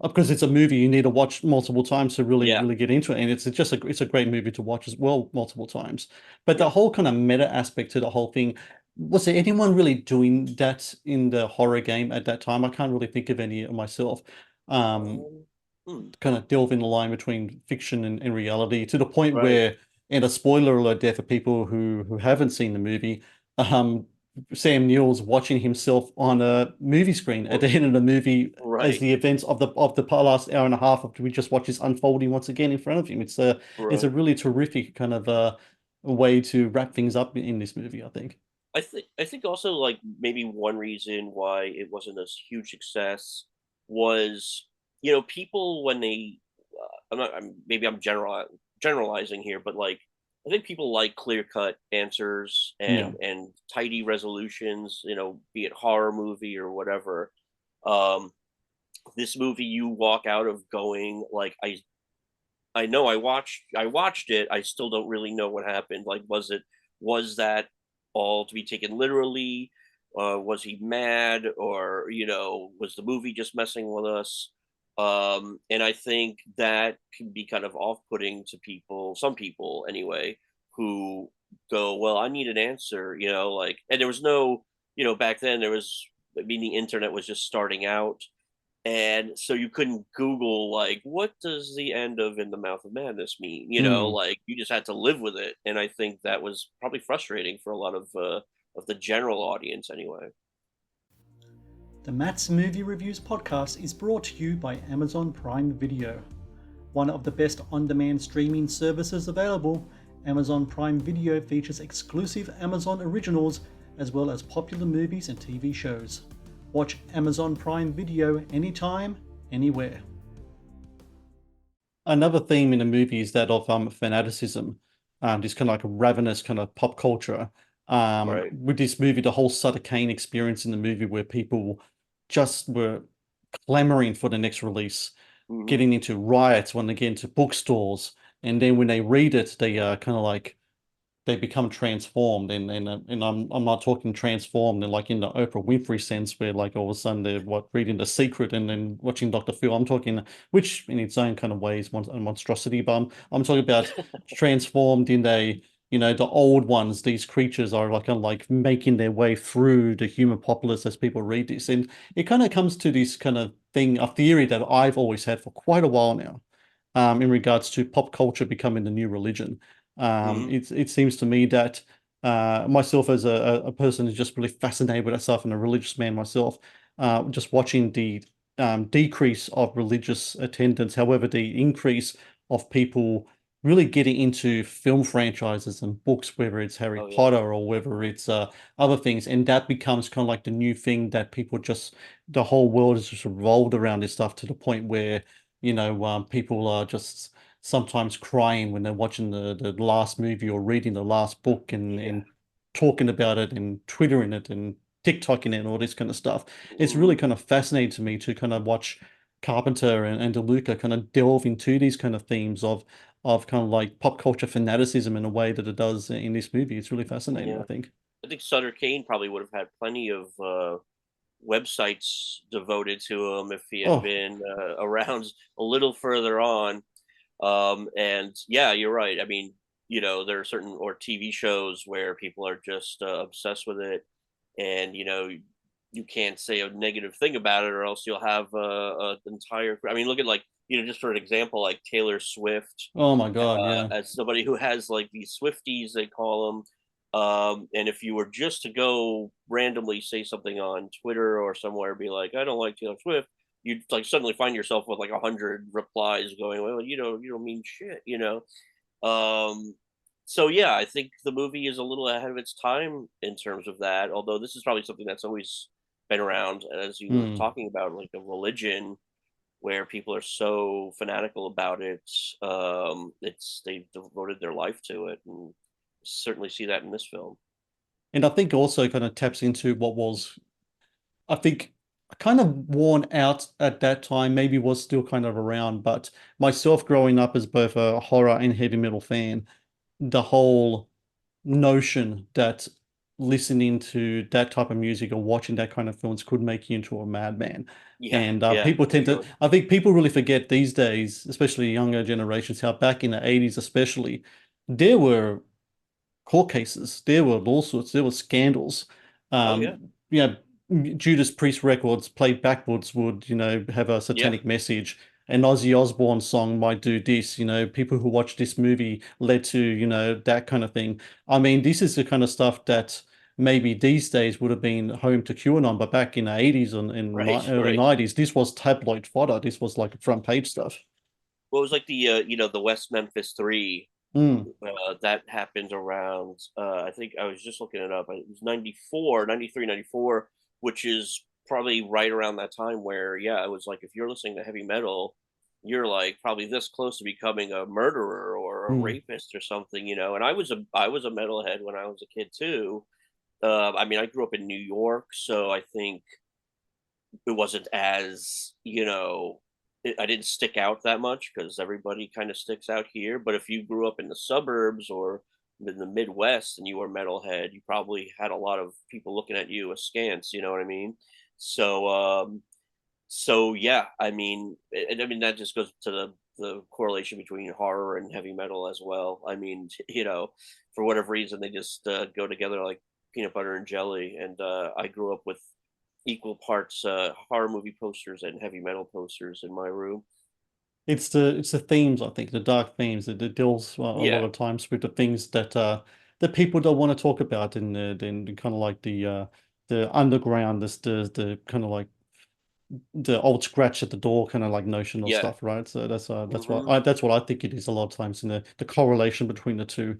Speaker 1: because it's a movie you need to watch multiple times to really
Speaker 2: Yeah,
Speaker 1: really get into it, and it's a great movie to watch as well multiple times. But the
Speaker 2: yeah.
Speaker 1: whole kind of meta aspect to the whole thing, was there anyone really doing that in the horror game at that time? I can't really think of any myself. Um,
Speaker 2: Um, hmm,
Speaker 1: kind of delve in the line between fiction and reality to the point
Speaker 2: right,
Speaker 1: where, and a spoiler alert there for people who haven't seen the movie, um, Sam Neill's watching himself on a movie screen at the end of the movie as
Speaker 2: right,
Speaker 1: the events of the last hour and a half of we just watch this unfolding once again in front of him. It's a
Speaker 2: right.
Speaker 1: really terrific kind of way to wrap things up in this movie, I think.
Speaker 2: I think also like maybe one reason why it wasn't a huge success was, people when they maybe I'm generalizing here, but like I think people like clear cut answers
Speaker 1: Yeah.
Speaker 2: and tidy resolutions, be it horror movie or whatever. Um, this movie you walk out of going like I know I watched it. I still don't really know what happened. Like, was that all to be taken literally? Was he mad, or was the movie just messing with us? And I think that can be kind of off-putting to people, some people anyway, who go, "Well, I need an answer," like, and there was no, back then there was, I mean, the internet was just starting out, and so you couldn't Google like what does the end of In the Mouth of Madness mean?
Speaker 1: Hmm.
Speaker 2: Like you just had to live with it, and I think that was probably frustrating for a lot of the general audience anyway.
Speaker 1: The Matt's Movie Reviews podcast is brought to you by Amazon Prime Video. One of the best on-demand streaming services available, Amazon Prime Video features exclusive Amazon originals as well as popular movies and TV shows. Watch Amazon Prime Video anytime, anywhere. Another theme in the movie is that of fanaticism, this kind of like ravenous kind of pop culture.
Speaker 2: Right.
Speaker 1: With this movie, the whole Sutter Kane experience in the movie where people just were clamoring for the next release,
Speaker 2: Hmm.
Speaker 1: getting into riots when they get into bookstores, and then when they read it, they kind of like they become transformed, and I'm not talking transformed and like in the Oprah Winfrey sense where like all of a sudden they're reading The Secret and then watching Dr. Phil. I'm talking, which in its own kind of way is a monstrosity, but I'm talking about transformed in the old ones. These creatures are like kind of like making their way through the human populace as people read this, and it kind of comes to this kind of thing, a theory that I've always had for quite a while now, in regards to pop culture becoming the new religion.
Speaker 2: Hmm.
Speaker 1: It seems to me that myself as a person who's just really fascinated with that stuff and a religious man myself, just watching the decrease of religious attendance, however, the increase of people really getting into film franchises and books, whether it's Harry
Speaker 2: Oh yeah.
Speaker 1: Potter or whether it's other things, and that becomes kind of like the new thing that the whole world is just revolved around this stuff to the point where people are just sometimes crying when they're watching the last movie or reading the last book
Speaker 2: Yeah.
Speaker 1: and talking about it and twittering it and TikToking it and all this kind of stuff. It's really
Speaker 2: Hmm.
Speaker 1: kind of fascinating to me to kind of watch Carpenter and DeLuca kind of delve into these kind of themes of kind of like pop culture fanaticism in a way that it does in this movie. It's really fascinating, I
Speaker 2: Yeah.
Speaker 1: think.
Speaker 2: I think Sutter Kane probably would have had plenty of websites devoted to him if he had
Speaker 1: Oh,
Speaker 2: been around a little further on. And yeah, you're right. I mean, there are certain or TV shows where people are just obsessed with it, and you can't say a negative thing about it, or else you'll have a entire. I mean, look at like just for an example, like Taylor Swift,
Speaker 1: oh my God, yeah.
Speaker 2: as somebody who has like these Swifties, they call them. And if you were just to go randomly say something on Twitter or somewhere, be like, I don't like Taylor Swift, you'd like suddenly find yourself with like 100 replies going, well, you don't mean shit. Um, so yeah, I think the movie is a little ahead of its time in terms of that. Although this is probably something that's always been around, as you were
Speaker 1: Hmm.
Speaker 2: talking about, like a religion where people are so fanatical about it. It's they've devoted their life to it, and certainly see that in this film.
Speaker 1: And I think also kind of taps into what was, I think, kind of worn out at that time, maybe was still kind of around, but myself growing up as both a horror and heavy metal fan, the whole notion that listening to that type of music or watching that kind of films could make you into a madman.
Speaker 2: Yeah,
Speaker 1: And
Speaker 2: yeah,
Speaker 1: people
Speaker 2: for
Speaker 1: tend to,
Speaker 2: sure.
Speaker 1: I think people really forget these days, especially younger generations, how back in the 80s, especially, there were court cases, there were lawsuits, there were scandals.
Speaker 2: Oh yeah,
Speaker 1: Yeah, Judas Priest records played backwards would, have a
Speaker 2: yeah,
Speaker 1: satanic message. An Ozzy Osbourne song might do this, people who watch this movie led to, that kind of thing. I mean, this is the kind of stuff that maybe these days would have been home to QAnon, but back in the 80s and in
Speaker 2: right,
Speaker 1: early
Speaker 2: right.
Speaker 1: 90s, this was tabloid fodder. This was like front page stuff.
Speaker 2: Well, it was like the the West Memphis Three.
Speaker 1: Mm,
Speaker 2: That happened around. I think I was just looking it up. It was 94, 93, 94, which is probably right around that time where, yeah, it was like if you're listening to heavy metal, you're like probably this close to becoming a murderer or a
Speaker 1: mm.
Speaker 2: rapist or something, you know. And I was a metalhead when I was a kid too. I mean, I grew up in New York, so I think it wasn't as, I didn't stick out that much because everybody kind of sticks out here. But if you grew up in the suburbs or in the Midwest and you were metalhead, you probably had a lot of people looking at you askance. You know what I mean? So, so yeah, I mean that just goes to the correlation between horror and heavy metal as well. I mean, for whatever reason, they just go together like peanut butter and jelly. And I grew up with equal parts horror movie posters and heavy metal posters in my room.
Speaker 1: It's the themes, I think, the dark themes that it deals a lot
Speaker 2: Yeah,
Speaker 1: of times with the things that people don't want to talk about in the kind of like the underground, this the kind of like the old scratch at the door kind of like notion of
Speaker 2: yeah,
Speaker 1: stuff, right? So
Speaker 2: hmm,
Speaker 1: that's what I think it is a lot of times in the correlation between the two.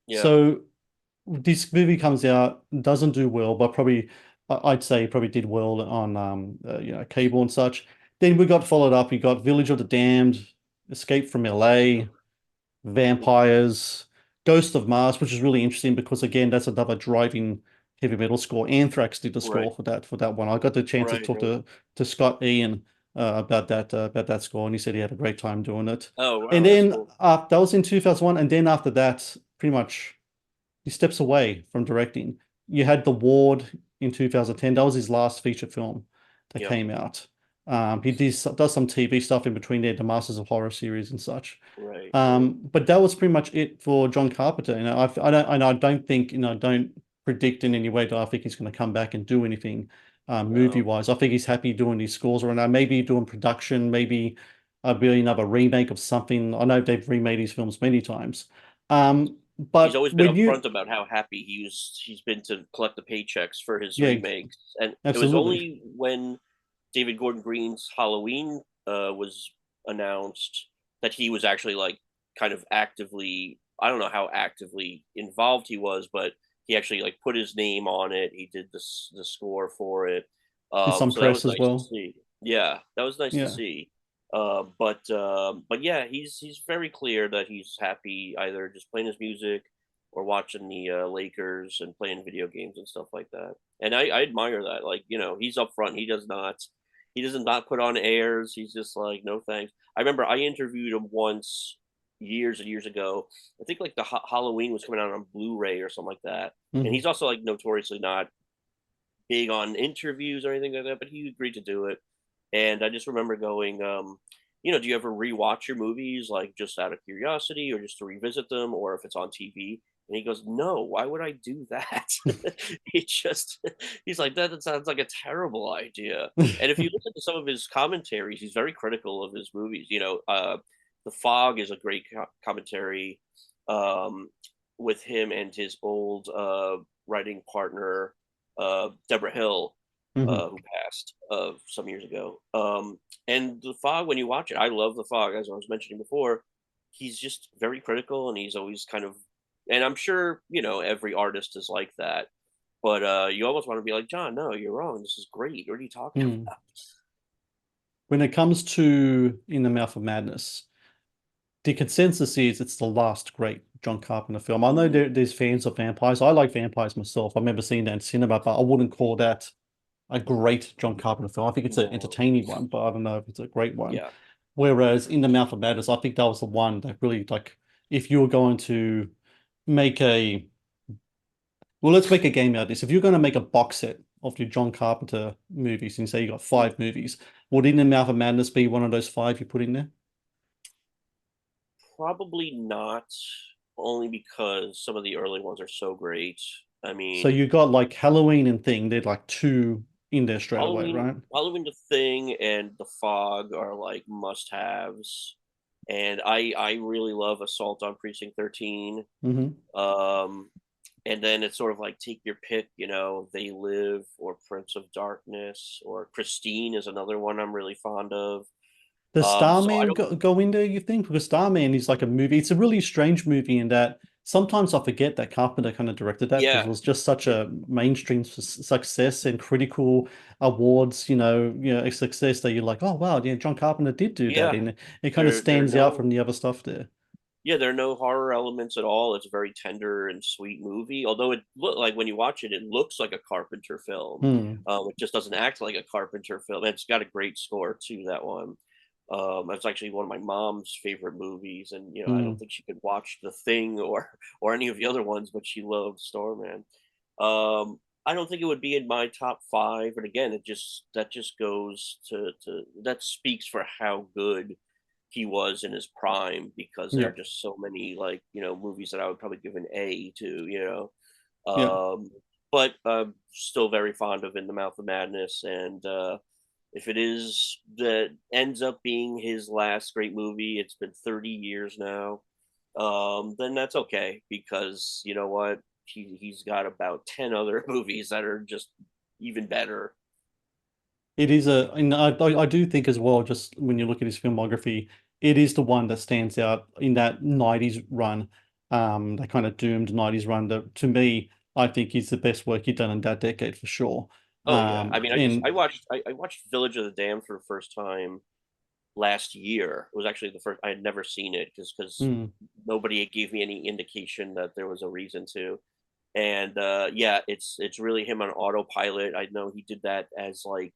Speaker 2: yeah,
Speaker 1: So this movie comes out, doesn't do well, but probably I'd say probably did well on cable and such. Then we got followed up. We got Village of the Damned, Escape from
Speaker 2: hmm,
Speaker 1: LA, Vampires, Ghost of Mars, which is really interesting because again, that's another driving heavy metal score. Anthrax did the
Speaker 2: right,
Speaker 1: score for that one. I got the chance to
Speaker 2: right,
Speaker 1: talk
Speaker 2: right.
Speaker 1: to Scott Ian about that score, and he said he had a great time doing it.
Speaker 2: Oh
Speaker 1: And
Speaker 2: wow, that's
Speaker 1: then
Speaker 2: cool.
Speaker 1: that was in 2001, and then after that, pretty much he steps away from directing. You had The Ward in 2010. That was his last feature film that
Speaker 2: Yep,
Speaker 1: came out. He does some TV stuff in between there, the Masters of Horror series and such.
Speaker 2: right, right.
Speaker 1: But that was pretty much it for John Carpenter. I don't think, don't predict in any way that I think he's going to come back and do anything movie
Speaker 2: No,
Speaker 1: wise. I think he's happy doing these scores right now. Maybe doing production, maybe really another remake of something. I know they've remade these films many times.
Speaker 2: he's
Speaker 1: But
Speaker 2: always been
Speaker 1: when you,
Speaker 2: upfront about how happy he's been to collect the paychecks for his
Speaker 1: yeah,
Speaker 2: remakes, and it was
Speaker 1: absolutely.
Speaker 2: only when David Gordon Green's Halloween was announced that he was actually like kind of actively. I don't know how actively involved he was, but he actually like put his name on it. He did the score for it,
Speaker 1: And some
Speaker 2: so that
Speaker 1: press
Speaker 2: was
Speaker 1: as
Speaker 2: nice to
Speaker 1: well.
Speaker 2: see. Yeah, that was nice to
Speaker 1: Yeah.
Speaker 2: see. But yeah, he's very clear that he's happy either just playing his music or watching the Lakers and playing video games and stuff like that. And I admire that. Like, he's upfront. He does not put on airs. He's just like, no thanks. I remember I interviewed him once years and years ago. I think like the Halloween was coming out on Blu-ray or something like that. And
Speaker 1: Hmm.
Speaker 2: he's also like notoriously not big on interviews or anything like that, but he agreed to do it. And I just remember going, do you ever rewatch your movies like just out of curiosity or just to revisit them or if it's on TV? And he goes, no, why would I do that? he just, he's like, that sounds like a terrible idea. And if you listen to some of his commentaries, he's very critical of his movies. The Fog is a great commentary um, with him and his old writing partner, Deborah Hill,
Speaker 1: Hmm.
Speaker 2: who passed some years ago. And The Fog, when you watch it, I love The Fog, as I was mentioning before. He's just very critical, and he's always kind of, and I'm sure every artist is like that. But you almost want to be like, John, no, you're wrong. This is great. What are you talking
Speaker 1: Mm. When it comes to In the Mouth of Madness, the consensus is it's the last great John Carpenter film. I know
Speaker 2: about?
Speaker 1: there's fans of vampires. I like vampires myself. I remember seeing that in cinema, but I wouldn't call that a great John Carpenter film. I think it's an
Speaker 2: No.
Speaker 1: entertaining one, but I don't know if it's a great one.
Speaker 2: Yeah.
Speaker 1: Whereas In the Mouth of Madness, I think that was the one that really like if you were going to make Well, let's make a game out of this. If you're going to make a box set of your John Carpenter movies and say you got 5 movies, would In the Mouth of Madness be one of those 5 you put in there?
Speaker 2: Probably not, only because some of the early ones are so great. I
Speaker 1: So
Speaker 2: mean,
Speaker 1: you got like Halloween and Thing. They're like two in there straight away,
Speaker 2: Halloween,
Speaker 1: right?
Speaker 2: Halloween, The Thing, and The Fog are like must-haves. And I really love Assault on Precinct 13.
Speaker 1: Hmm.
Speaker 2: Um, and then it's sort of like take your pick, They Live or Prince of Darkness or Christine is another one I'm really fond of.
Speaker 1: Does
Speaker 2: So I
Speaker 1: Starman
Speaker 2: don't,
Speaker 1: go in there, you think? Because Starman is like a movie. It's a really strange movie in that sometimes I forget that Carpenter kind of directed that because it
Speaker 2: yeah,
Speaker 1: was just such
Speaker 2: yeah,
Speaker 1: a mainstream success and critical awards, a success that you're like, oh wow, yeah, John Carpenter did do that,
Speaker 2: yeah.
Speaker 1: and it kind of
Speaker 2: There are
Speaker 1: stands out
Speaker 2: no,
Speaker 1: from the other stuff there.
Speaker 2: yeah, there are no horror elements at all. It's a very tender and sweet movie. Although it look like when you watch it, it looks like a Carpenter film.
Speaker 1: Hmm.
Speaker 2: It just doesn't act like a Carpenter film. And it's got a great score too. That one. It's actually one of my mom's favorite movies, and I don't
Speaker 1: Hmm.
Speaker 2: think she could watch The Thing or or any of the other ones, but she loved Starman. I don't think it would be in my top five, and again, that just goes to that speaks for how good he was in his prime because there
Speaker 1: Yeah.
Speaker 2: are just so many like movies that I would probably give an A to,
Speaker 1: Yeah.
Speaker 2: but still very fond of In the Mouth of Madness, and if it is that ends up being his last great movie, it's been 30 years now, then that's okay because you know what, he's got about 10 other movies that are just even better.
Speaker 1: It is and I do think as well, just when you look at his filmography, it is the one that stands out in that 90s run, that kind of doomed 90s run that to me, I think is the best work he'd done in that decade for sure.
Speaker 2: Oh yeah, I mean, I
Speaker 1: And
Speaker 2: watched I watched Village of the Damned for the first time last year. It was actually the first I had never seen it because
Speaker 1: mm,
Speaker 2: nobody gave me any indication that there was a reason to. And yeah, it's really him on autopilot. I know he did that as like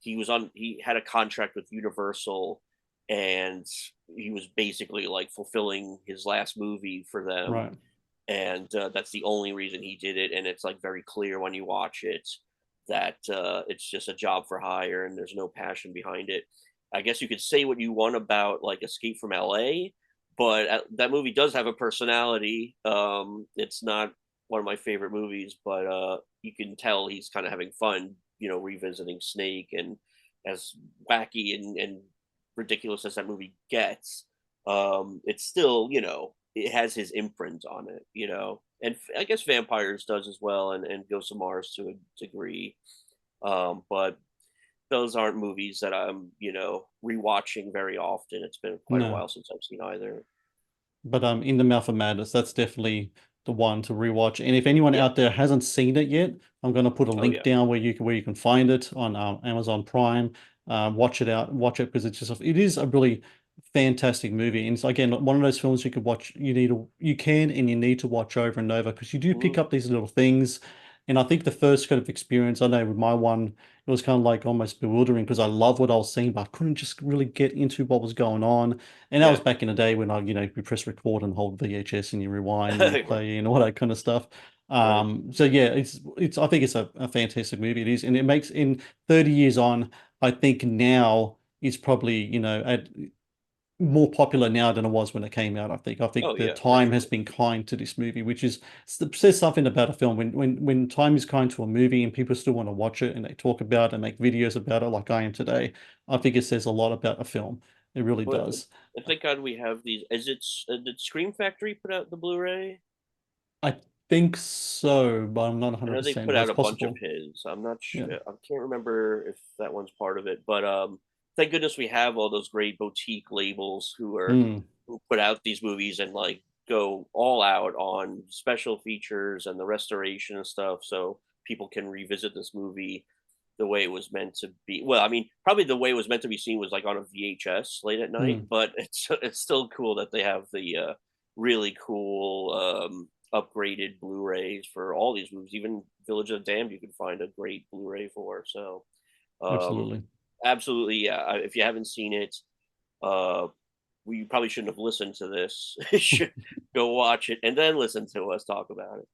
Speaker 2: he had a contract with Universal, and he was basically like fulfilling his last movie for them,
Speaker 1: right.
Speaker 2: and that's the only reason he did it. And it's like very clear when you watch it that it's just a job for hire and there's no passion behind it. I guess you could say what you want about like Escape from LA, but that movie does have a personality. It's not one of my favorite movies, but you can tell he's kind of having fun, revisiting Snake. And as wacky and ridiculous as that movie gets, it's still, it has his imprint on it, and I guess Vampires does as well, and Ghost of Mars to a degree. But those aren't movies that I'm, rewatching very often. It's been quite a
Speaker 1: No.
Speaker 2: while since I've seen either.
Speaker 1: But In the Mouth of Madness, that's definitely the one to rewatch. And if anyone
Speaker 2: Yeah.
Speaker 1: out there hasn't seen it yet, I'm going to put a
Speaker 2: Oh
Speaker 1: link
Speaker 2: yeah.
Speaker 1: down where you can find it on Amazon Prime. Watch it because it is a really fantastic movie. And it's again one of those films you could watch. You can and you need to watch over and over because you do
Speaker 2: Hmm.
Speaker 1: pick up these little things. And I think the first kind of experience, I know with my one, it was kind of like almost bewildering because I love what I was seeing, but I couldn't just really get into what was going on. And that was
Speaker 2: Yeah.
Speaker 1: back in the day when you press record and hold VHS and you rewind and you
Speaker 2: Right.
Speaker 1: play and all that kind of stuff.
Speaker 2: Right.
Speaker 1: So yeah, I think it's a fantastic movie. It is, and it makes in 30 years on, I think now is probably, at more popular now than it was when it came out. I think
Speaker 2: Oh
Speaker 1: the
Speaker 2: yeah, for
Speaker 1: time has
Speaker 2: sure.
Speaker 1: been kind to this movie, which says something about a film. When time is kind to a movie and people still want to watch it and they talk about it and make videos about it like I am today, I think it says a lot about a film. It really
Speaker 2: Well,
Speaker 1: does.
Speaker 2: and thank God we have these. Is it did Scream Factory put out the Blu-ray?
Speaker 1: I think so, but I'm not
Speaker 2: I know they
Speaker 1: 100%,
Speaker 2: put
Speaker 1: but
Speaker 2: out
Speaker 1: it's
Speaker 2: a bunch of
Speaker 1: possible.
Speaker 2: his. I'm not
Speaker 1: Yeah.
Speaker 2: sure. I can't remember if that one's part of it, but thank goodness we have all those great boutique labels
Speaker 1: Hmm.
Speaker 2: who put out these movies and like go all out on special features and the restoration and stuff, so people can revisit this movie the way it was meant to be. Well, I mean, probably the way it was meant to be seen was like on a VHS late at night,
Speaker 1: Hmm.
Speaker 2: but it's still cool that they have the really cool upgraded Blu-rays for all these movies. Even Village of the Damned, you can find a great Blu-ray for. So, um,
Speaker 1: Absolutely.
Speaker 2: absolutely, yeah. If you haven't seen it, uh, we probably shouldn't have listened to this. You should go watch it and then listen to us talk about it.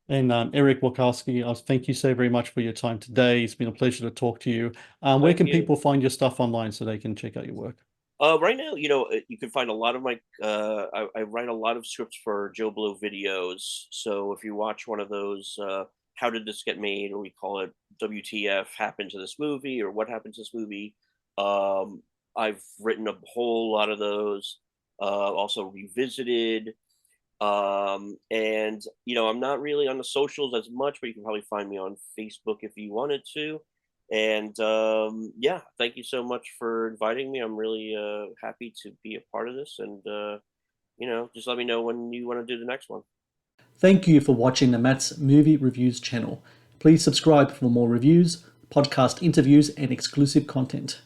Speaker 1: And Eric Walkuski, thank you so very much for your time today. It's been a pleasure to talk to you. Where
Speaker 2: Thank
Speaker 1: can
Speaker 2: you.
Speaker 1: people find your stuff online so they can check out your work?
Speaker 2: Right now, you can find a lot of my. I write a lot of scripts for Joe Blow videos. So if you watch one of those, "How did this get made?" or we call it "WTF happened to this movie?" or "What happened to this movie?" Um, I've written a whole lot of those. Also revisited. And I'm not really on the socials as much, but you can probably find me on Facebook if you wanted to. And yeah, thank you so much for inviting me. I'm really happy to be a part of this. And just let me know when you want to do the next one.
Speaker 1: Thank you for watching the Matt's Movie Reviews channel. Please subscribe for more reviews, podcast interviews, and exclusive content.